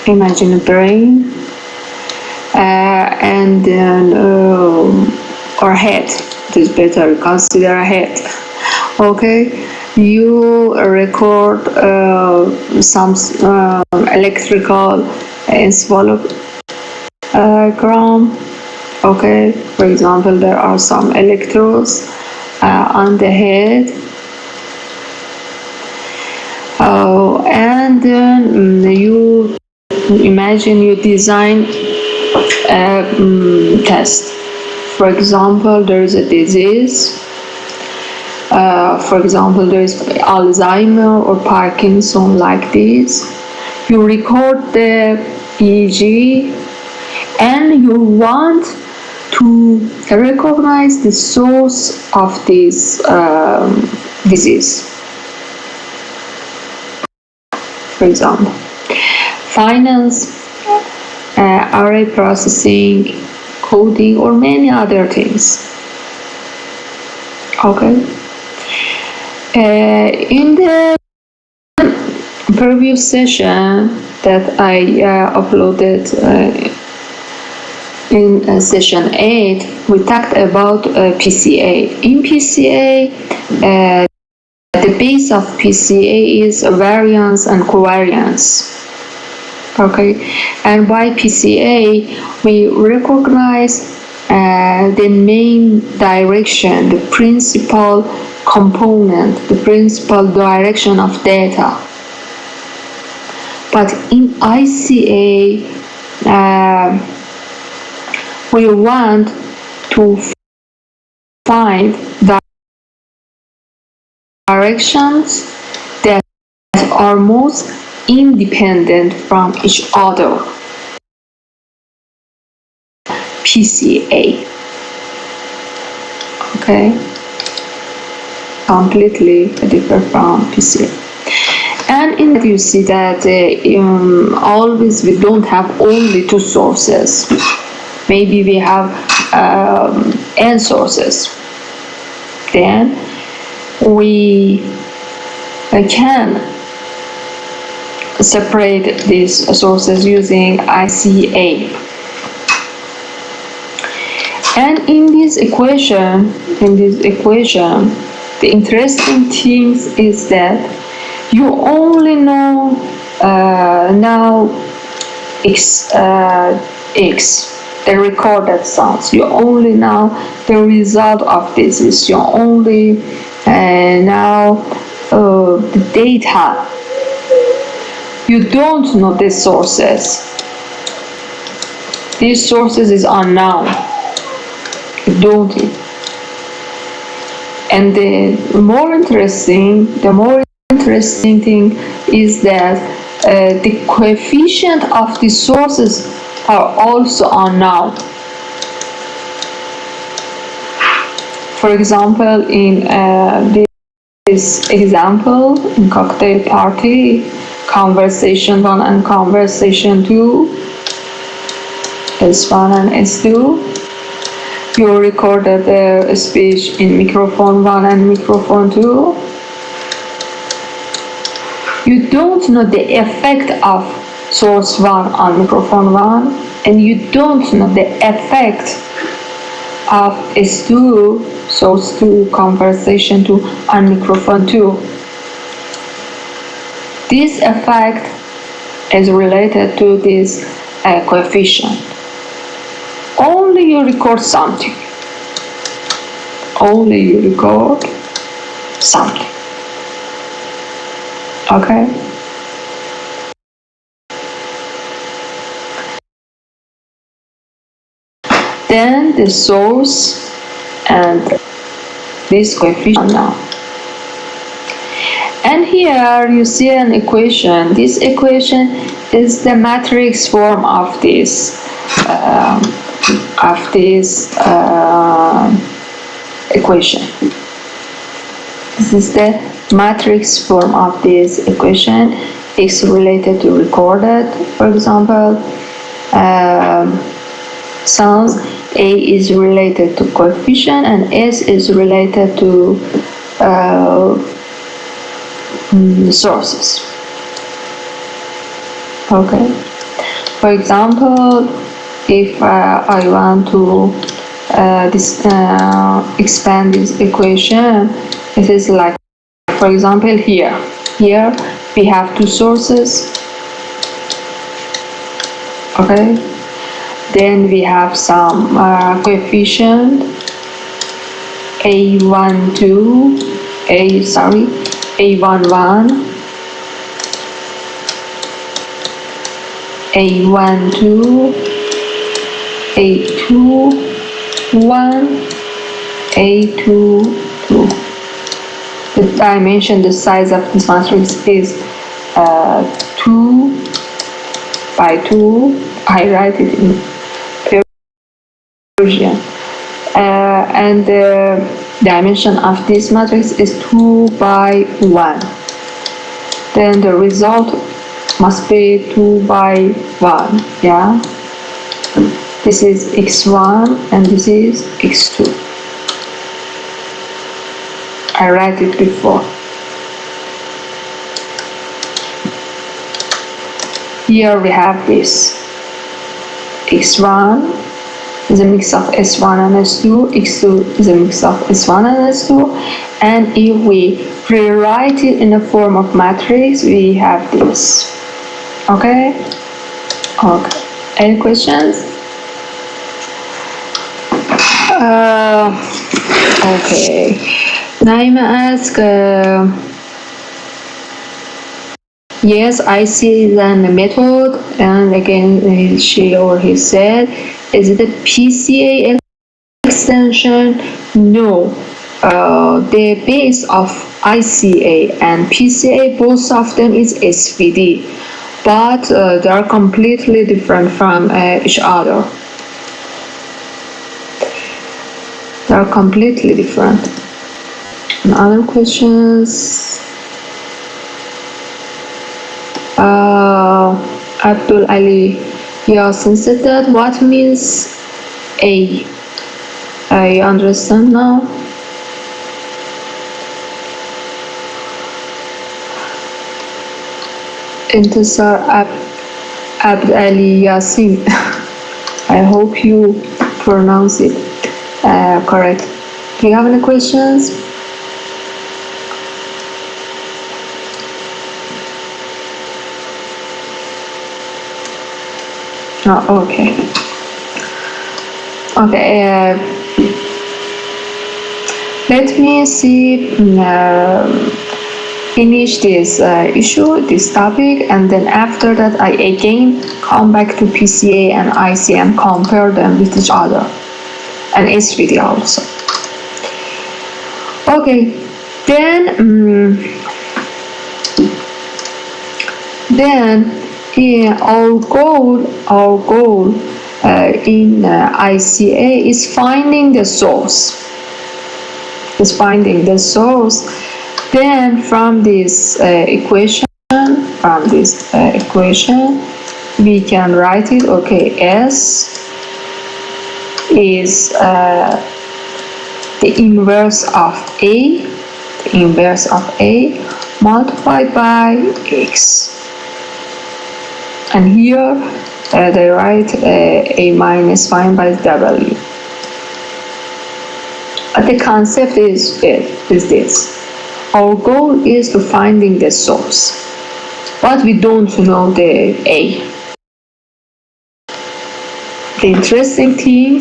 imagine a brain and then or head. It is better consider a head. Okay, you record some electrical encephalogram. Okay, for example, there are some electrodes on the head. And then you imagine you design a test. For example, there is a disease. For example, there is Alzheimer or Parkinson, like this. You record the EEG and you want to recognize the source of this disease. For example, finance, array processing, coding, or many other things. Okay. In the previous session that I uploaded in session 8, we talked about PCA. In PCA, the base of PCA is variance and covariance. Okay, and by PCA we recognize the main direction, the principal component, the principal direction of data. But in ICA, we want to find directions that are most independent from each other. PCA. Okay, completely different from PCA. And in that you see that always we don't have only two sources. Maybe we have n sources. Then we can separate these sources using ICA. And in this equation, the interesting thing is that you only know now x, the recorded sounds. You only know the result of this. Is you only now the data. You don't know the sources. These sources is unknown. You don't. And the more interesting thing is that the coefficient of the sources are also unknown. For example, in this example, in cocktail party, conversation 1 and conversation 2, S1 and S2, you recorded the speech in microphone 1 and microphone 2. You don't know the effect of source 1 on microphone 1, and you don't know the effect of S2, source 2, conversation 2 on microphone 2. This effect is related to this coefficient. Only you record something. Only you record something. Okay? Then the source and this coefficient now. And here you see an equation. This equation is the matrix form of this equation. This is the matrix form of this equation. X related to recorded, for example, sounds. A is related to coefficient and S is related to sources. Okay. For example, if I want to expand this equation, it is like, for example, here we have two sources, okay, then we have some coefficient A11, A12, A12, A21, A22. The dimension, the size of this matrix is 2 by 2. I write it in Persian. And the dimension of this matrix is 2 by 1. Then the result must be 2 by 1. Yeah. This is x1 and this is x2. I write it before. Here we have this. x1 is a mix of S1 and S2, x2 is a mix of S1 and S2, and if we rewrite it in a form of matrix, we have this. Okay? Okay. Any questions? Okay. Naima asked, yes, I see the method, and again she or he said, is it a PCA extension? No. The base of ICA and PCA, both of them is SVD, but they are completely different from each other. They are completely different. And other questions? Abdul Ali Yasin said that what means A? I understand now. Intisar Abd Ali Yasin. I hope you pronounce it correct. Do you have any questions? Oh, okay. Okay. Let me see. Finish this issue, this topic, and then after that I again come back to PCA and IC and compare them with each other, and SVD also. Okay, then our goal in ICA is finding the source. Then from this equation, we can write it. Okay, S is the inverse of A, multiplied by X. And here they write A minus 1 by W. But the concept is this. Our goal is to finding the source, but we don't know the A. The interesting thing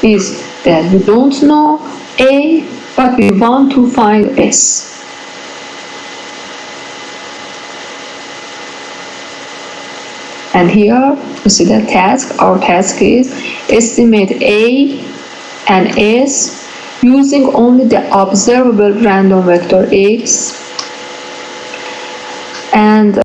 is that we don't know A, but we want to find S. And here you see the task. Our task is estimate A and S using only the observable random vector X, and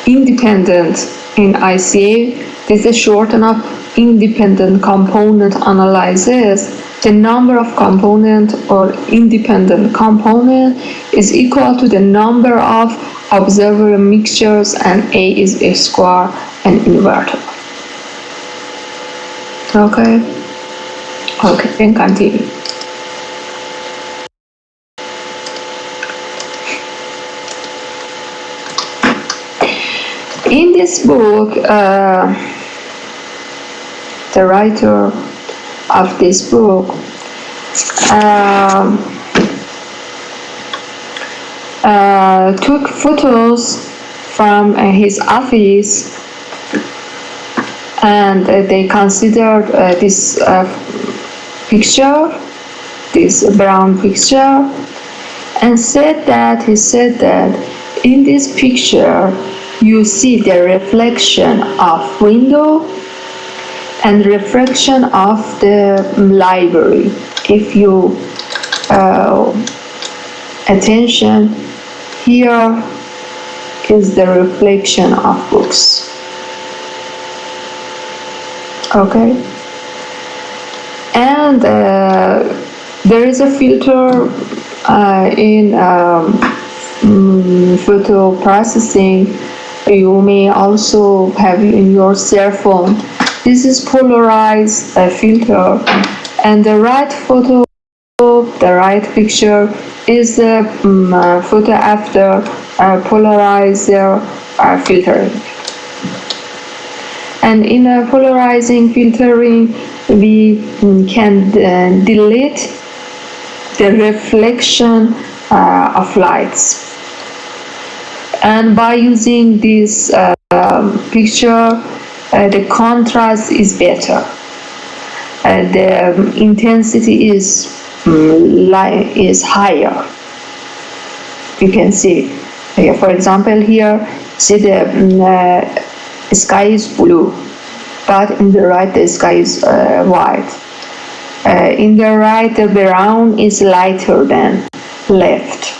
independent in ICA. This is shortened of independent component analysis. The number of component or independent component is equal to the number of observable mixtures, and A is a square and invertible. Okay, then continue. In this book, the writer of this book took photos from his office, and they considered this picture, this brown picture, and he said that in this picture you see the reflection of window and reflection of the library. If you attention, here is the reflection of books. Okay, and there is a filter in photo processing. You may also have in your cell phone. This is polarized filter, and the right photo, the right picture is the photo after polarizer filtering. And in a polarizing filtering, we can delete the reflection of lights. And by using this picture, the contrast is better. The intensity is higher. You can see, for example, here, see the sky is blue, but in the right the sky is white. In the right the brown is lighter than left.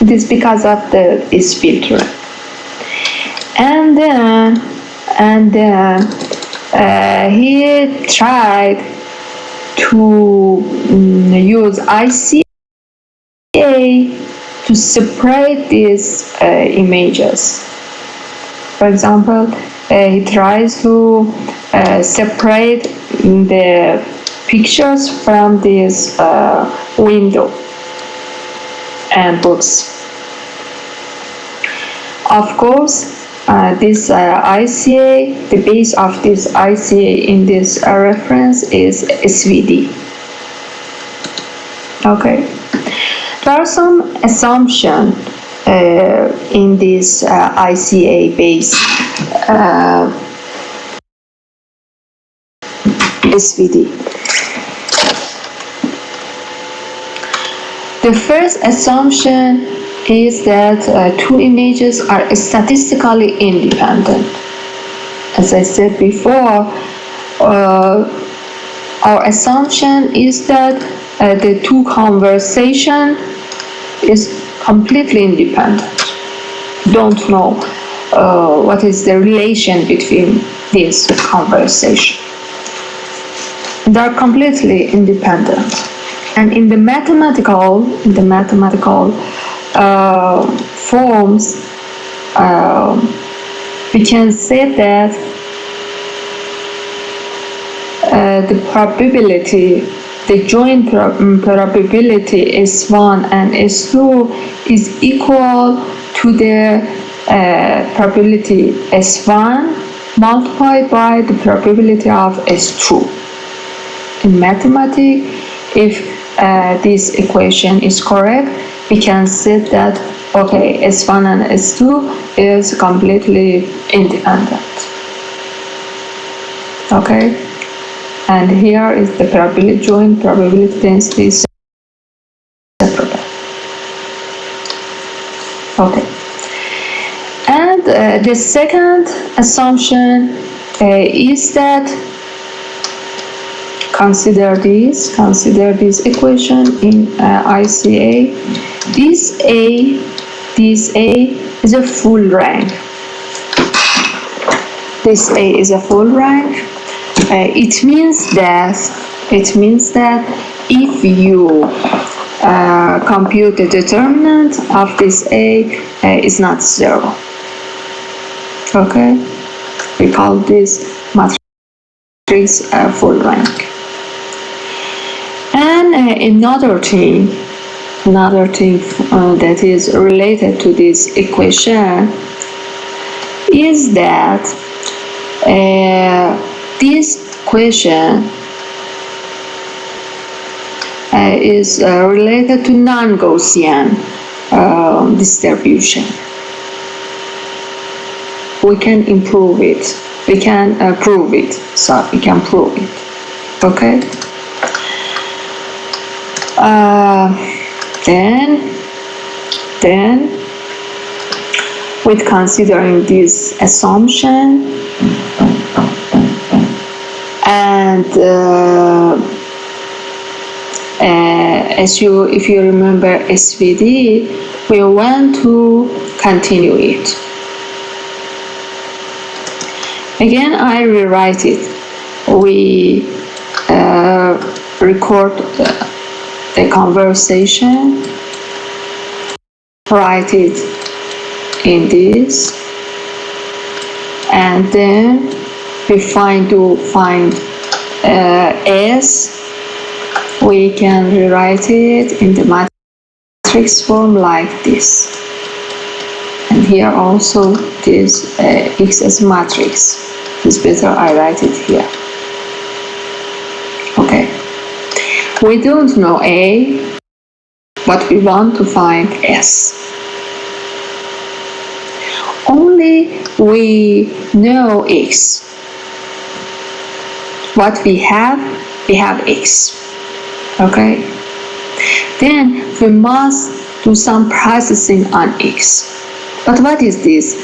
It is because of this filter. And then he tried to use ICA to separate these images. For example, he tries to separate the pictures from this window and books. Of course, this ICA, the base of this ICA in this reference is SVD. Okay, there are some assumptions in this ICA base SVD. The first assumption is that two images are statistically independent. As I said before, our assumption is that the two conversation is completely independent. Don't know what is the relation between these conversations. They are completely independent. And in the mathematical forms, we can say that the probability, the joint probability S1 and S2 is equal to the probability S1 multiplied by the probability of S2. In mathematics, if this equation is correct, we can say that okay, S1 and S2 is completely independent. Okay, and here is the probability, joint probability density separable. Okay, and the second assumption is that consider this equation in ICA. This A is a full rank. This A is a full rank. It means that if you compute the determinant of this A is not 0. Okay, we call this matrix full rank. And another thing that is related to this equation is that this question is related to non-Gaussian distribution. We can improve it. We can prove it. So we can prove it. Okay. Then, with considering this assumption and if you remember SVD, we want to continue it. Again, I rewrite it. We record the conversation, write it in this, and then we find S. We can rewrite it in the matrix form like this. And here also this X as matrix. It's better I write it here. Okay. We don't know A, but we want to find S. Only we know X. What we have X. Okay. Then we must do some processing on X. But what is this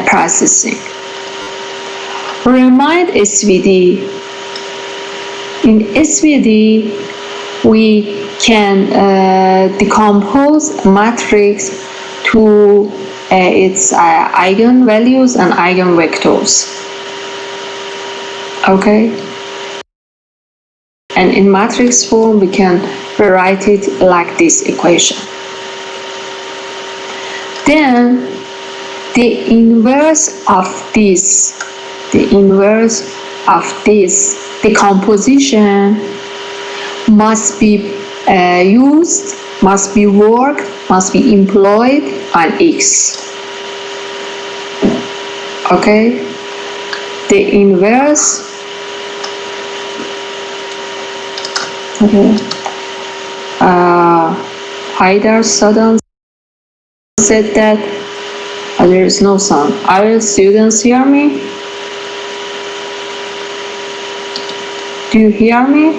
processing? Remind SVD. In SVD, we can decompose a matrix to its eigenvalues and eigenvectors. Okay? And in matrix form, we can rewrite it like this equation. Then, the inverse of this decomposition must be used, must be worked, must be employed on X. Okay? The inverse. Okay. Haidar Sadan said that there is no sound. Are students hear me? Do you hear me?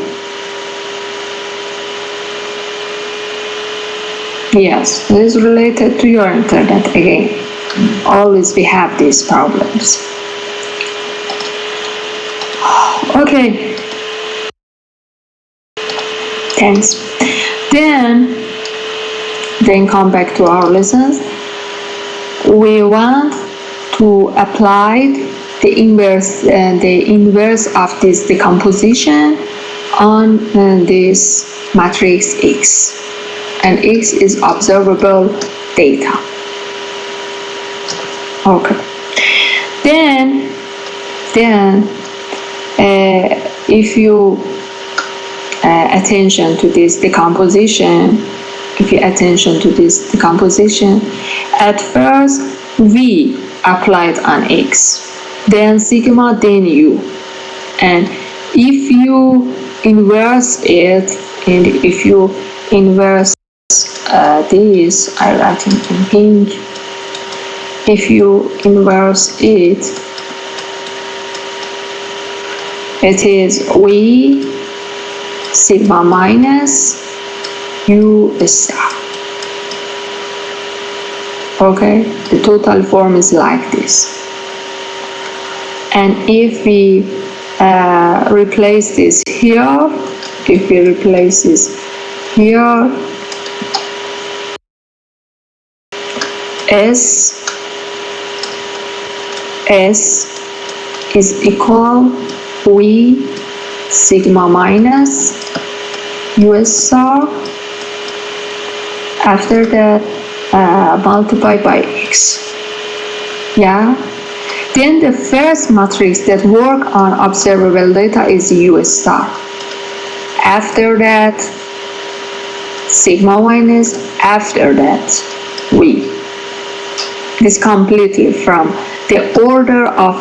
Yes, this is related to your internet again. Always we have these problems. Okay. Thanks. Then come back to our lessons. We want to apply the inverse of this decomposition on this matrix X, and X is observable data. Okay. Then if you attention to this decomposition, at first V applied on X, then sigma, then U, and if you inverse it, and if you inverse this, I write it in pink. If you inverse it, it is V sigma minus U star. Okay, the total form is like this. And if we replace this here, S is equal V sigma minus U star. After that, multiply by X. Yeah. Then the first matrix that work on observable data is U star. After that, sigma minus. After that, V. This completely from the order of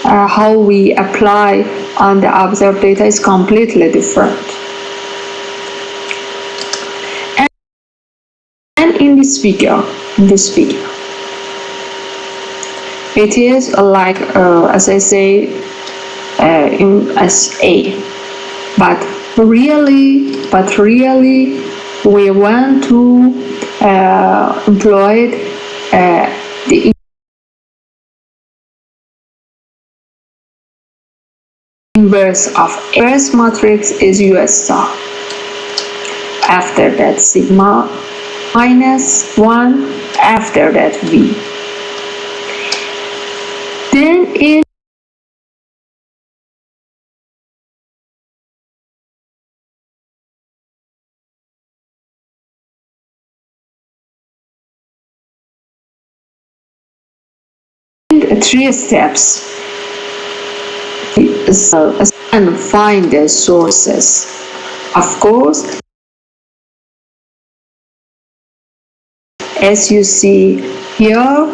how we apply on the observed data is completely different. And in this figure, it is like, as I say, as A, but really we want to employ the inverse of inverse matrix is US star. After that sigma minus 1, after that V. Then in three steps and find the sources. Of course, as you see here,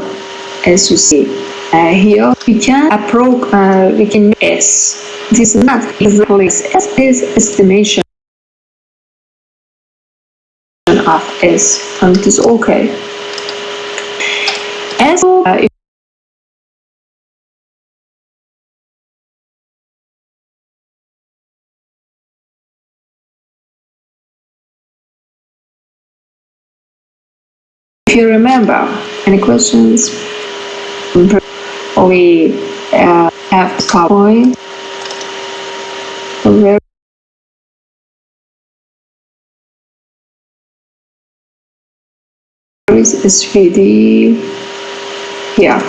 here we can approach, we can S. This is not exactly S, is estimation of S, and it is okay. As if you remember, any questions? We have the point where is SVD here.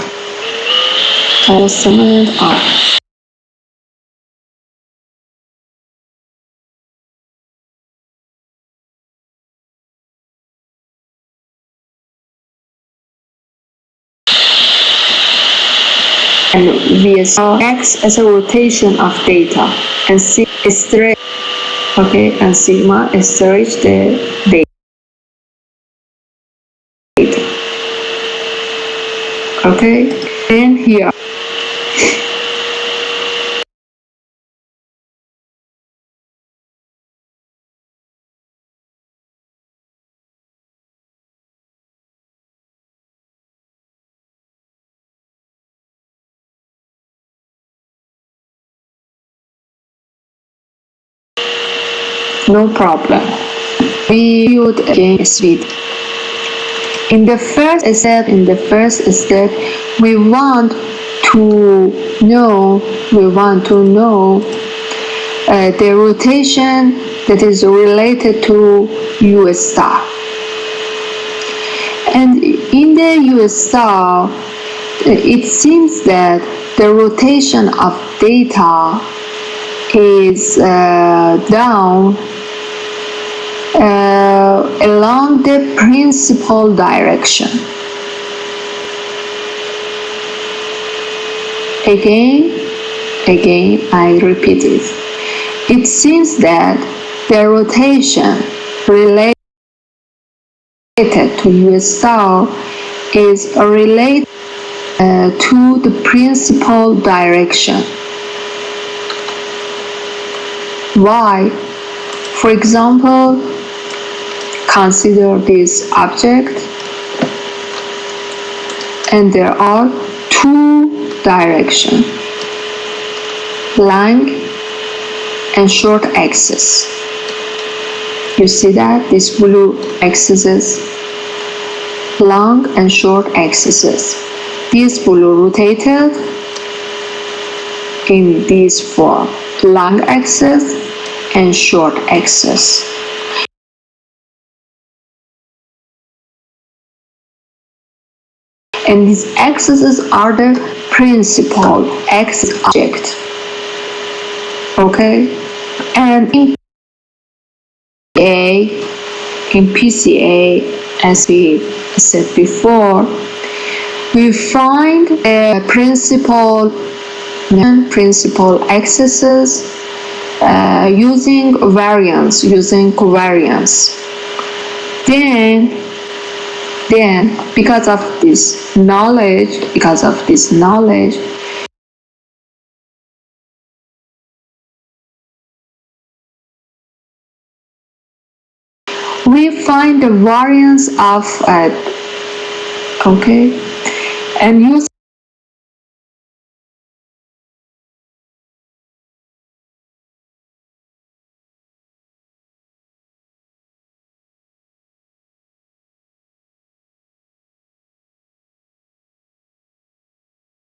Estimate R. And VS acts as a rotation of data, and C is stretch, okay, and sigma is stretch the data. Okay, and here no problem. We would again speed. In the first step, we want to know the rotation that is related to US star. And in the US star, it seems that the rotation of data is down along the principal direction. Again, I repeat it. It seems that the rotation related to US star is related to the principal direction. Why? For example, consider this object, and there are two directions, long and short axis. You see that these blue axes, long and short axes. These blue rotated in this form, long axis and short axis. And these axes are the principal axis object. Okay? And in PCA, as we said before, we find the principal axes using covariance. Then Then, because of this knowledge, we find the variance of and use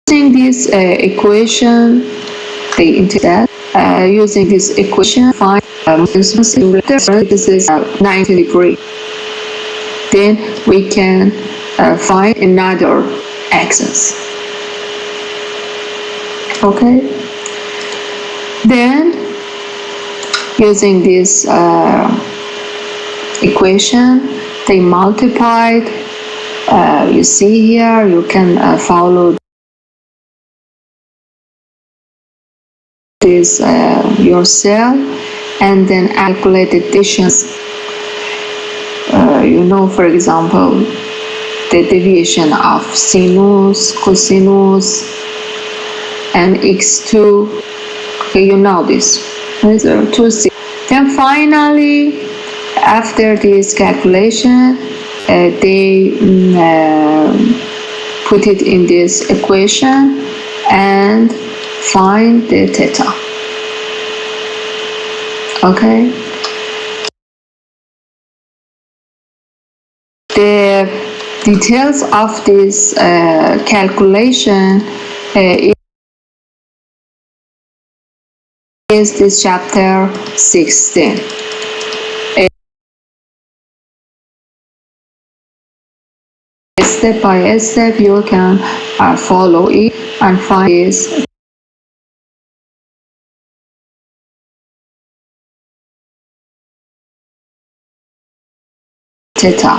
using this equation, the integral using this equation find this is 90 degree. Then we can find another axis. Okay. Then using this equation, they multiplied. You see here, you can follow this yourself, and then calculate the distance. For example, the deviation of sinus, cosinus, and x2. Okay, you know this. Then finally, after this calculation, they put it in this equation and find the theta. Okay. The details of this calculation is this chapter 16. Step by step, you can follow it and find this. Theta.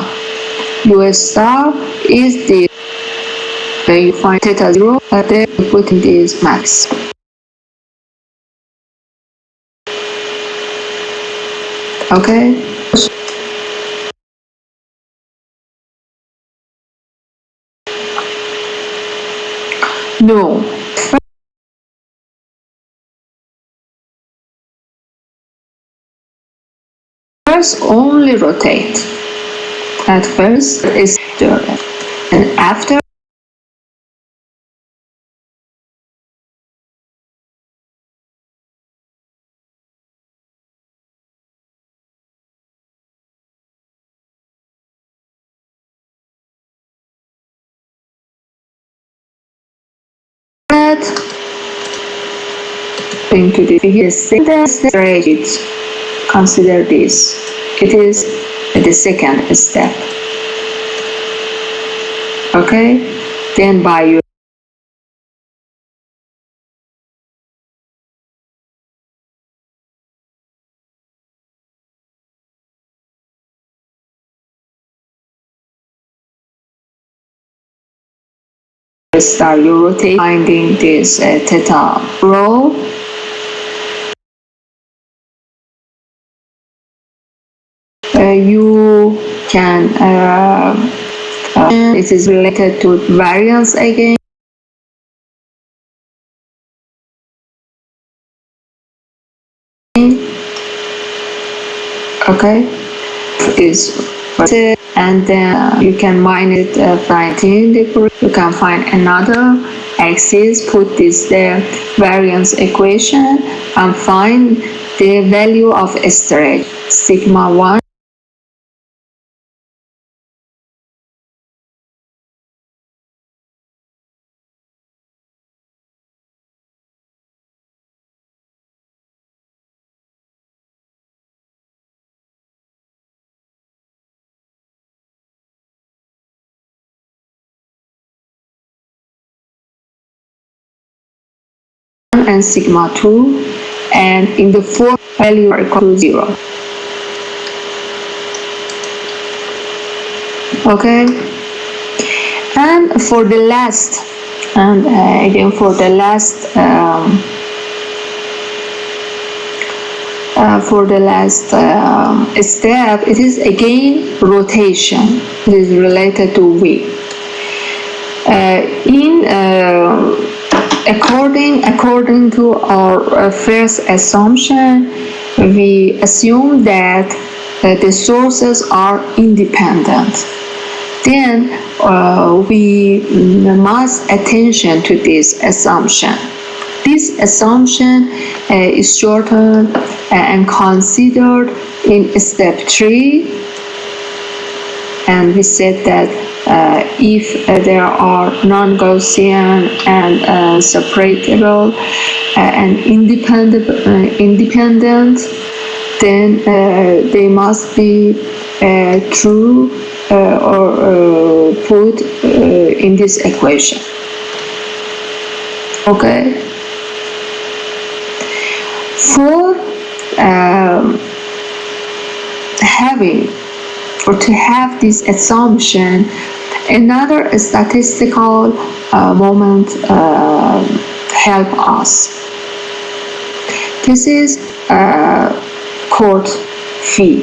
US star is the where you find theta 0, and then you put in this max. Okay. No. First, only rotate. At first, is direct, and after that, going to the figure, consider this. It is the second step. Okay, then by your start your rotate, finding this theta rho. You can it is related to variance again. Okay, is and then you can mine it 19 degree. You can find another axis, put this there variance equation, and find the value of storage sigma 1. And sigma 2, and in the fourth value are equal to 0. Okay, and for the last, and again for the last for the last step, it is again rotation. It is related to V. According to our first assumption, we assume that the sources are independent. Then we must attention to this assumption. This assumption is shortened and considered in step 3, and we said that if there are non-Gaussian and separatable and independent, then they must be true or put in this equation. Okay. For to have this assumption, another statistical moment help us. This is chord phi,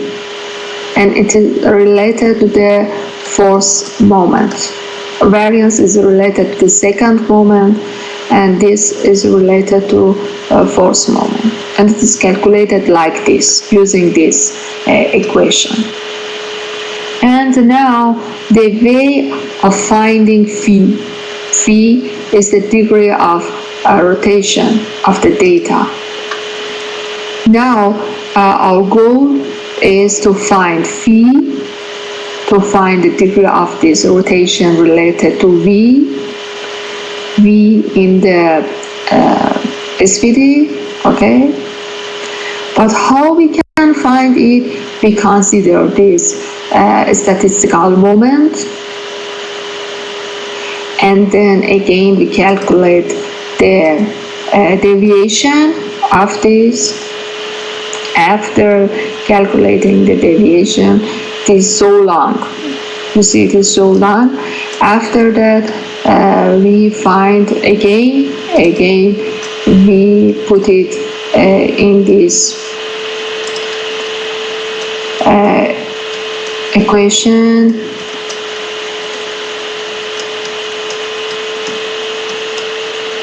and it is related to the fourth moment. Variance is related to the second moment, and this is related to fourth moment. And it is calculated like this, using this equation. And now the way of finding phi. Phi is the degree of rotation of the data. Now our goal is to find phi, to find the degree of this rotation related to V in the SVD, okay? But how we can find it? We consider this statistical moment, and then again we calculate the deviation of this. After calculating the deviation, it is so long. You see, it is so long. After that, we find again we put it in this equation.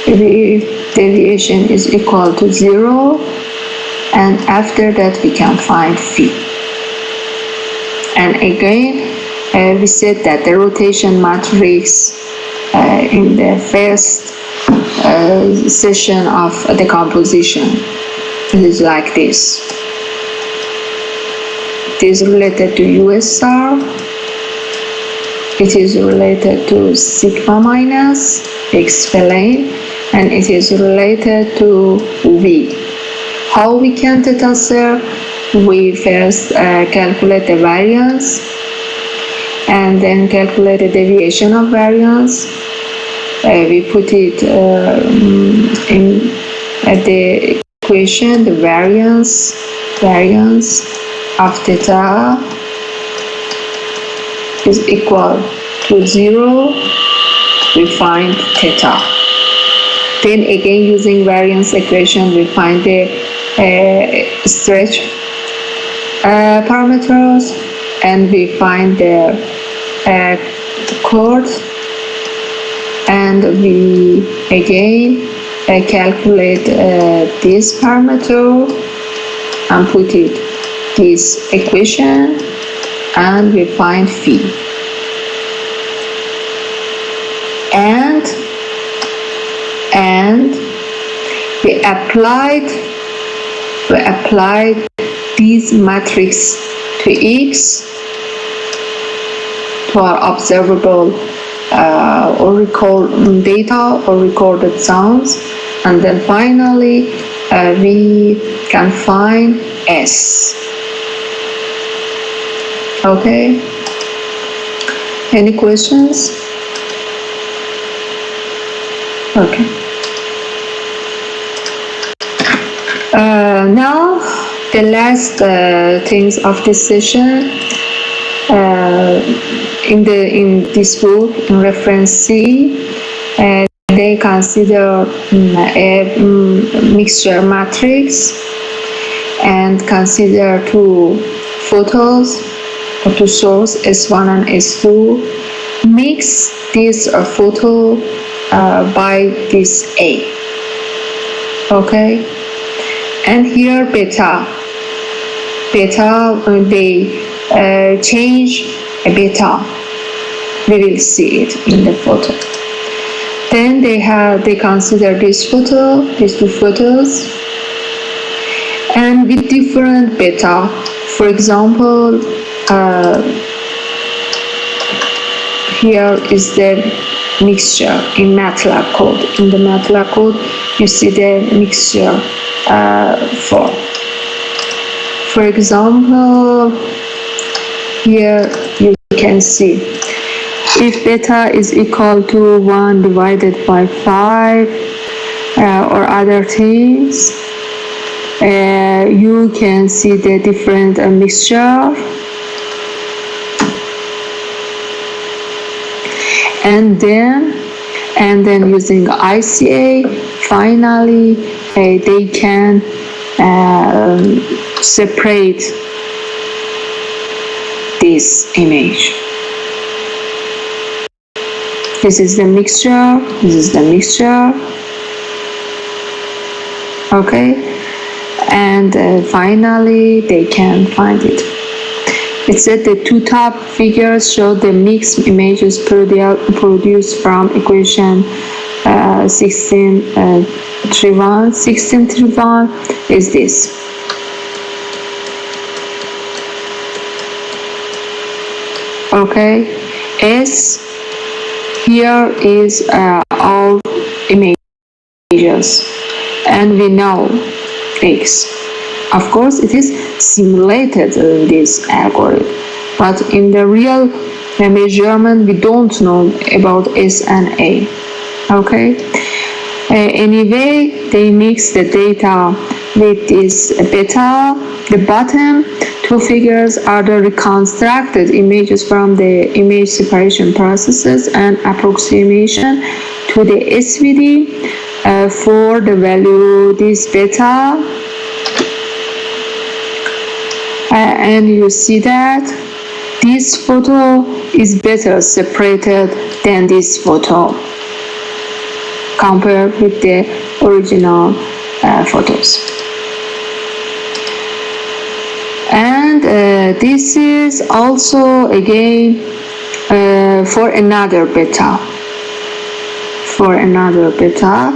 If deviation is equal to 0, and after that we can find phi. And again, we said that the rotation matrix in the first session of the composition is like this. It is related to U star. It is related to sigma minus, explain, and it is related to V. How we can answer? We first calculate the variance, and then calculate the deviation of variance. We put it in the equation, the variance of theta is equal to 0. We find theta. Then again, using variance equation, we find the stretch parameters, and we find the chord, and we again calculate this parameter and put it this equation, and we find phi. And we applied this matrix to X, to our observable or record data or recorded sounds, and then finally we can find S. Okay, any questions? Okay. Now the last things of this session, in this book, in reference C, they consider a mixture matrix, and consider two photos or two sources, S1 and S2. Mix this photo by this A. Okay, and here beta, they change a beta. We will see it in the photo. Then they consider this photo, these two photos, and with different beta. For example, here is the mixture in MATLAB code. In the MATLAB code, you see the mixture form. For example, here you can see if beta is equal to 1 divided by 5 or other things, you can see the different mixture. And then using ICA, finally they can separate this image. This is the mixture, this is the mixture. Okay, and finally they can find it. It said the two top figures show the mixed images produced from equation 1631. 1631 is this. Okay, S here is all images, and we know X. Of course, it is simulated in this algorithm, but in the real measurement, we don't know about S and A. Okay. Anyway, they mix the data with this beta. The bottom two figures are the reconstructed images from the image separation processes and approximation to the SVD for the value this beta. And you see that this photo is better separated than this photo compared with the original photos. And this is also again for another beta. For another beta,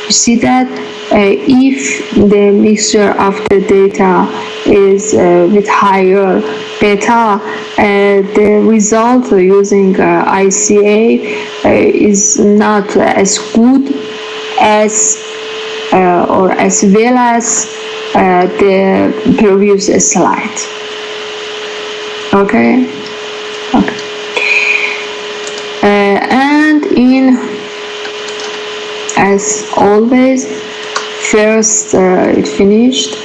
you see that if the mixture of the data is with higher beta, the result using ICA is not as good as or as well as the previous slide. Okay. And as always, first it finished.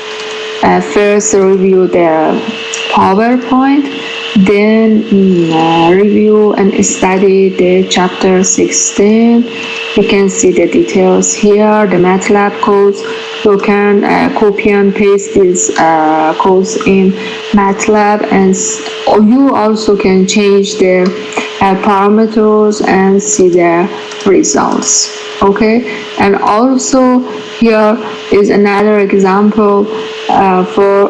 First review the PowerPoint, then review and study the chapter 16. You can see the details here, the MATLAB codes. You can copy and paste these codes in MATLAB, and you also can change the parameters and see the results. Okay, and also here is another example for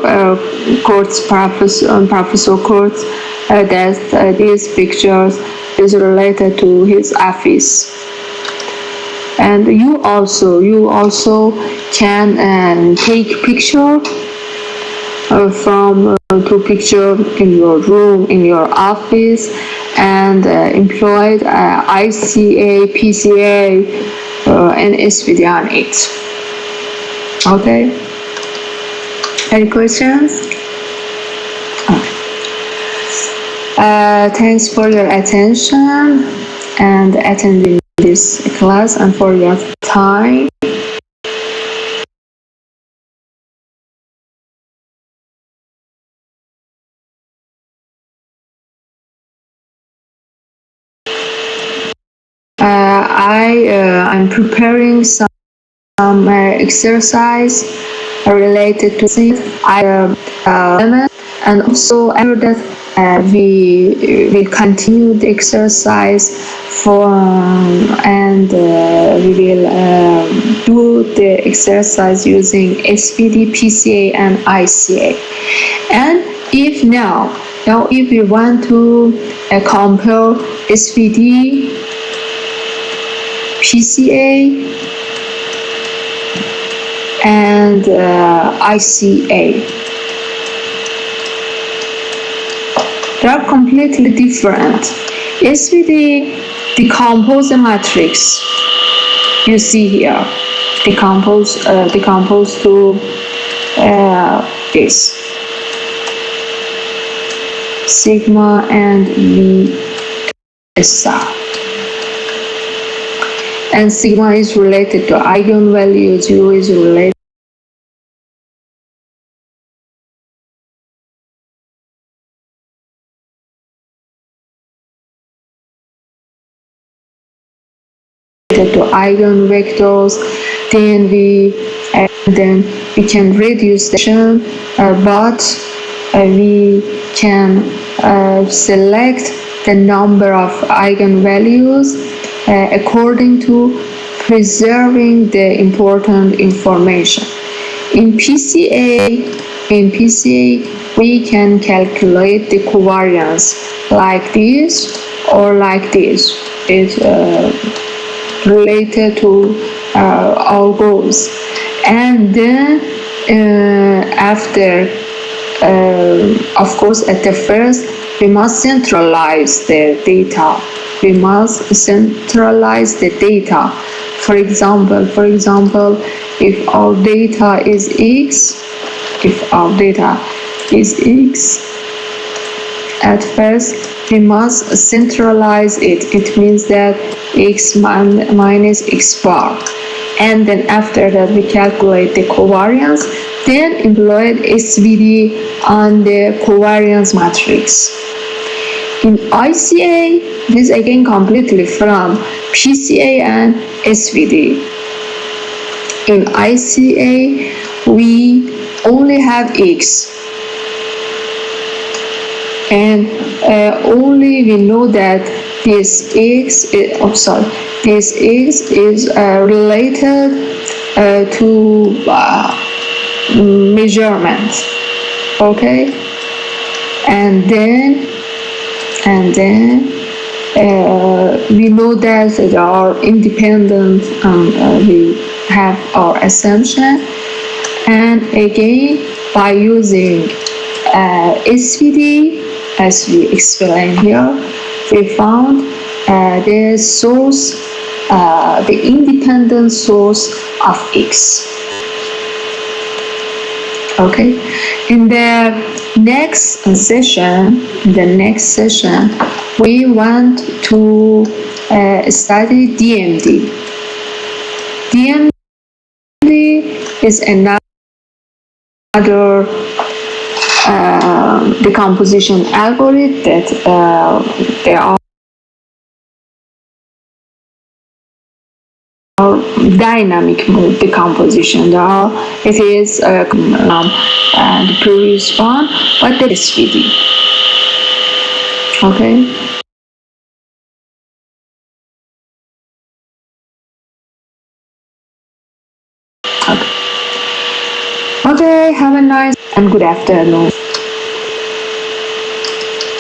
Kurt's Professor Kurtz, that these pictures is related to his office. And you also can take picture from two picture in your room, in your office, and employ ICA, PCA, and SVD on it. Okay. Any questions? Okay. Thanks for your attention and attending this class and for your time. I'm preparing some exercise related to things and also after that we will continue the exercise and we will do the exercise using SVD, PCA and ICA. And if now if we want to compare SVD, PCA and ICA, they are completely different. SVD decompose the matrix. You see here, decompose to this sigma and V star. And sigma is related to eigenvalues, U is related to eigenvectors. Then we can reduce the but we can select the number of eigenvalues according to preserving the important information. In PCA we can calculate the covariance like this or like this. It's related to our goals. And then after, of course, at the first, we must centralize the data. For example, if our data is X, at first we must centralize it. It means that X minus X bar. And then after that we calculate the covariance, then employ SVD on the covariance matrix. In ICA, this again completely from PCA and SVD. In ICA, we only have X. And only we know that this X is related to measurement, okay? And then we know that they are independent, and we have our assumption. And again, by using SVD, as we explained here, we found the source, the independent source of X. Okay, in the next session, we want to study DMD. DMD is another decomposition algorithm that they are dynamic mode decomposition. It is the previous one, but that is SVD. Okay. Okay, have a nice and good afternoon.